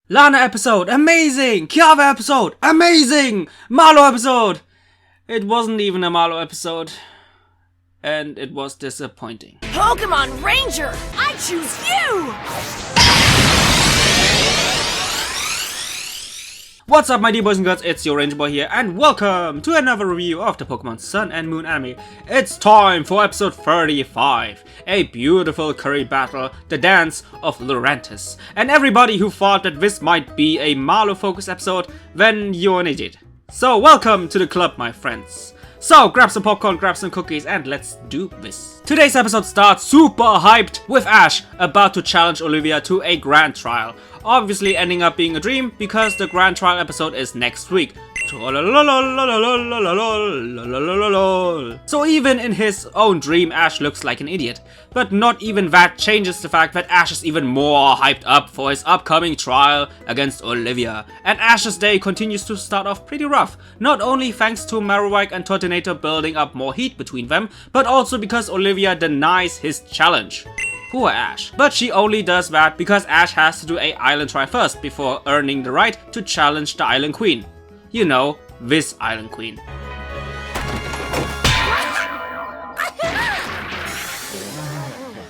Lana episode, amazing! Kiava episode, amazing! Marlo episode! It wasn't even a Marlo episode. And it was disappointing. Pokemon Ranger, I choose you! What's up my dear boys and girls, it's your Ranger Boy here and welcome to another review of the Pokemon Sun and Moon anime. It's time for episode 35, a beautiful curry battle, the Dance of Rarantesu. And everybody who thought that this might be a Marlo focused episode, then you're an idiot. So welcome to the club my friends. So grab some popcorn, grab some cookies and let's do this. Today's episode starts super hyped with Ash about to challenge Olivia to a grand trial. Obviously ending up being a dream because the grand trial episode is next week. So even in his own dream Ash looks like an idiot. But not even that changes the fact that Ash is even more hyped up for his upcoming trial against Olivia. And Ash's day continues to start off pretty rough. Not only thanks to Marowak and Turtonator building up more heat between them, but also because Olivia denies his challenge. Poor Ash. But she only does that because Ash has to do a island trial first before earning the right to challenge the Island Queen. You know, this Island Queen.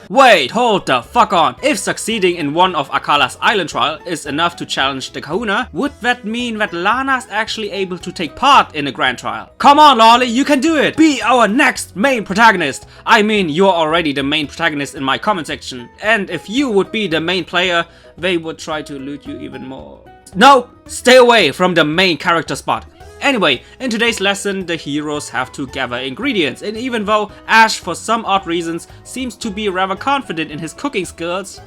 Wait, hold the fuck on. If succeeding in one of Akala's island trial is enough to challenge the Kahuna, would that mean that Lana's actually able to take part in a grand trial? Come on Lolly, you can do it! Be our next main protagonist! I mean, you're already the main protagonist in my comment section. And if you would be the main player, they would try to loot you even more. No! Stay away from the main character spot. Anyway, in today's lesson, the heroes have to gather ingredients, and even though Ash, for some odd reasons, seems to be rather confident in his cooking skills,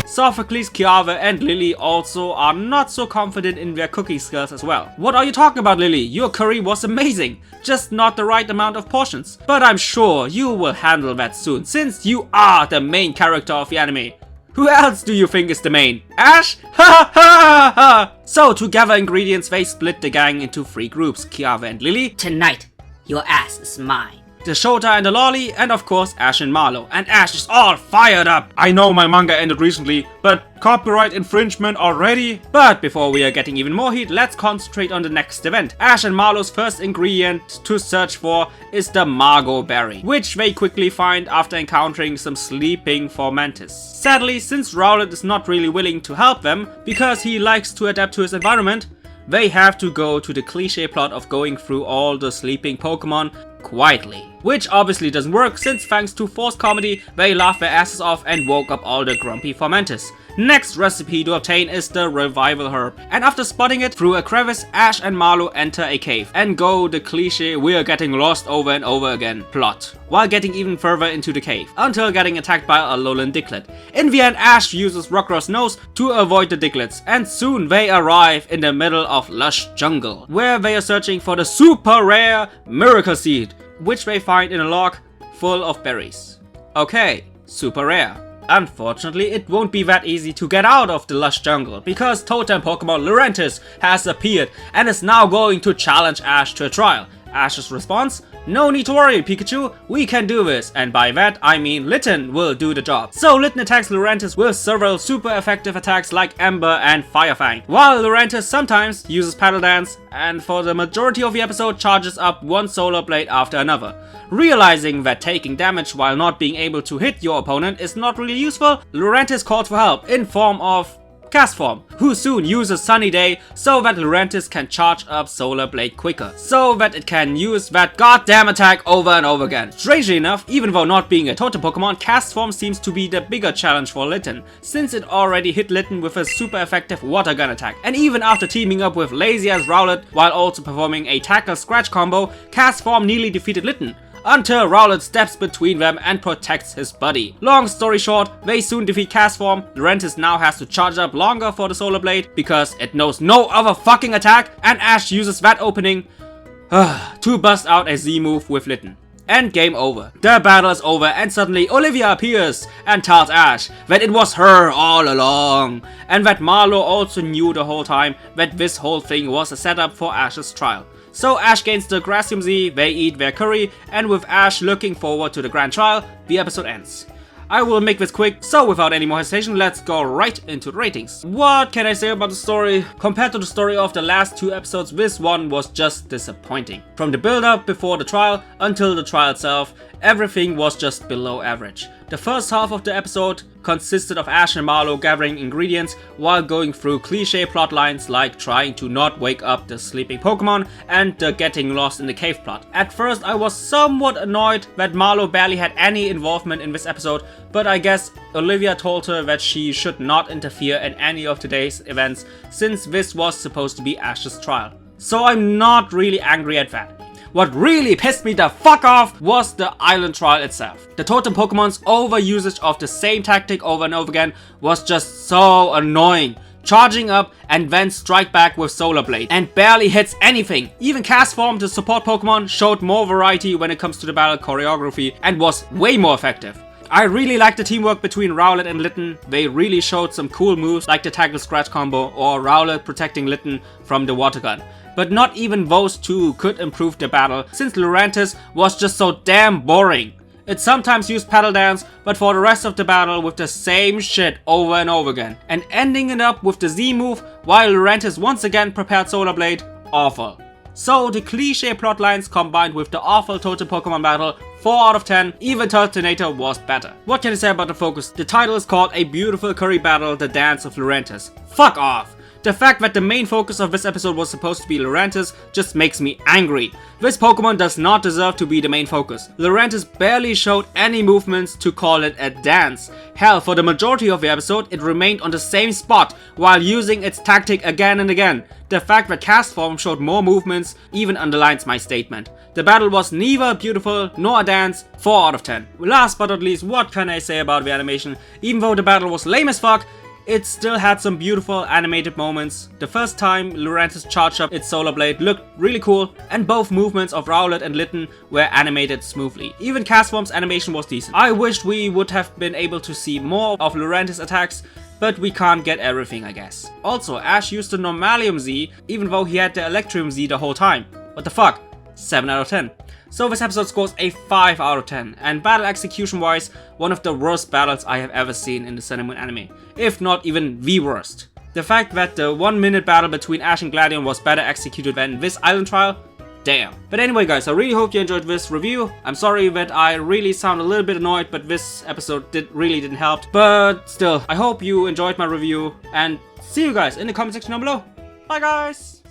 Sophocles, Kiava and Lily also are not so confident in their cooking skills as well. What are you talking about, Lily? Your curry was amazing, just not the right amount of portions. But I'm sure you will handle that soon, since you are the main character of the anime. Who else do you think is the main? Ash? Ha ha ha! So to gather ingredients, they split the gang into 3 groups, Kiava and Lily. Tonight, your ass is mine. The Shota and the Lolly, and of course Ash and Marlo. And Ash is all fired up. I know my manga ended recently, but copyright infringement already? But before we are getting even more heat, let's concentrate on the next event. Ash and Marlo's first ingredient to search for is the Margo Berry, which they quickly find after encountering some sleeping Formantis. Sadly, since Rowlet is not really willing to help them, because he likes to adapt to his environment, they have to go to the cliche plot of going through all the sleeping Pokemon quietly. Which obviously doesn't work since thanks to forced comedy, they laughed their asses off and woke up all the grumpy Formantis. Next recipe to obtain is the Revival Herb, and after spotting it through a crevice, Ash and Marlo enter a cave and go the cliche we're getting lost over and over again plot, while getting even further into the cave, until getting attacked by a Alolan Diglett. In the end, Ash uses Rockruff's nose to avoid the Diglets, and soon they arrive in the middle of lush jungle, where they are searching for the super rare Miracle Seed, which they find in a log full of berries. Okay, super rare. Unfortunately, it won't be that easy to get out of the lush jungle, because Totem Pokemon Laurentiis has appeared and is now going to challenge Ash to a trial. Ash's response? No need to worry, Pikachu, we can do this, and by that I mean Litten will do the job. So Litten attacks Laurentiis with several super effective attacks like Ember and Fire Fang, while Laurentiis sometimes uses Paddle Dance and for the majority of the episode charges up one Solar Blade after another. Realizing that taking damage while not being able to hit your opponent is not really useful, Laurentiis called for help in form of Castform, who soon uses Sunny Day so that Laurentiis can charge up Solar Blade quicker, so that it can use that goddamn attack over and over again. Strangely enough, even though not being a Totem Pokemon, Castform seems to be the bigger challenge for Litten, since it already hit Litten with a super effective Water Gun attack. And even after teaming up with lazy as Rowlet while also performing a Tackle Scratch combo, Castform nearly defeated Litten, until Rowlet steps between them and protects his buddy. Long story short, they soon defeat Castform. Laurentiis now has to charge up longer for the Solar Blade because it knows no other fucking attack, and Ash uses that opening to bust out a Z move with Litten. And game over. The battle is over and suddenly Olivia appears and tells Ash that it was her all along, and that Marlo also knew the whole time that this whole thing was a setup for Ash's trial. So Ash gains the Gracium Z, they eat their curry, and with Ash looking forward to the grand trial, the episode ends. I will make this quick, so without any more hesitation, let's go right into the ratings. What can I say about the story? Compared to the story of the last 2 episodes, this one was just disappointing. From the build up before the trial until the trial itself, everything was just below average. The first half of the episode consisted of Ash and Marlo gathering ingredients while going through cliche plot lines like trying to not wake up the sleeping Pokemon and the getting lost in the cave plot. At first I was somewhat annoyed that Marlo barely had any involvement in this episode, but I guess Olivia told her that she should not interfere in any of today's events since this was supposed to be Ash's trial. So I'm not really angry at that. What really pissed me the fuck off was the island trial itself. The Totem Pokemon's overusage of the same tactic over and over again was just so annoying. Charging up and then strike back with Solar Blade and barely hits anything. Even Cast Form, the support Pokemon, showed more variety when it comes to the battle choreography and was way more effective. I really liked the teamwork between Rowlet and Litten. They really showed some cool moves like the Tackle Scratch combo or Rowlet protecting Litten from the water gun. But not even those two could improve the battle since Laurentiis was just so damn boring. It sometimes used Paddle Dance, but for the rest of the battle with the same shit over and over again. And ending it up with the Z move while Laurentiis once again prepared Solar Blade, awful. So the cliche plotlines combined with the awful Totem Pokemon battle, 4 out of 10, even Turtonator was better. What can I say about the focus? The title is called A Beautiful Curry Battle, The Dance of Rarantesu. Fuck off! The fact that the main focus of this episode was supposed to be Laurentiis just makes me angry. This Pokemon does not deserve to be the main focus. Laurentiis barely showed any movements to call it a dance. Hell, for the majority of the episode, it remained on the same spot while using its tactic again and again. The fact that Cast Form showed more movements even underlines my statement. The battle was neither beautiful nor a dance, 4 out of 10. Last but not least, what can I say about the animation? Even though the battle was lame as fuck, it still had some beautiful animated moments. The first time Laurentiis charged up its Solar Blade looked really cool, and both movements of Rowlet and Litten were animated smoothly. Even Cast Form's animation was decent. I wished we would have been able to see more of Laurentiis' attacks, but we can't get everything, I guess. Also, Ash used the Normalium Z, even though he had the Electrium Z the whole time. What the fuck? 7 out of 10. So this episode scores a 5 out of 10, and battle execution wise, one of the worst battles I have ever seen in the Sun and Moon anime, if not even the worst. The fact that the 1-minute battle between Ash and Gladion was better executed than this island trial, damn. But anyway guys, I really hope you enjoyed this review. I'm sorry that I really sound a little bit annoyed, but this episode really didn't help. But still, I hope you enjoyed my review, and see you guys in the comment section down below. Bye guys!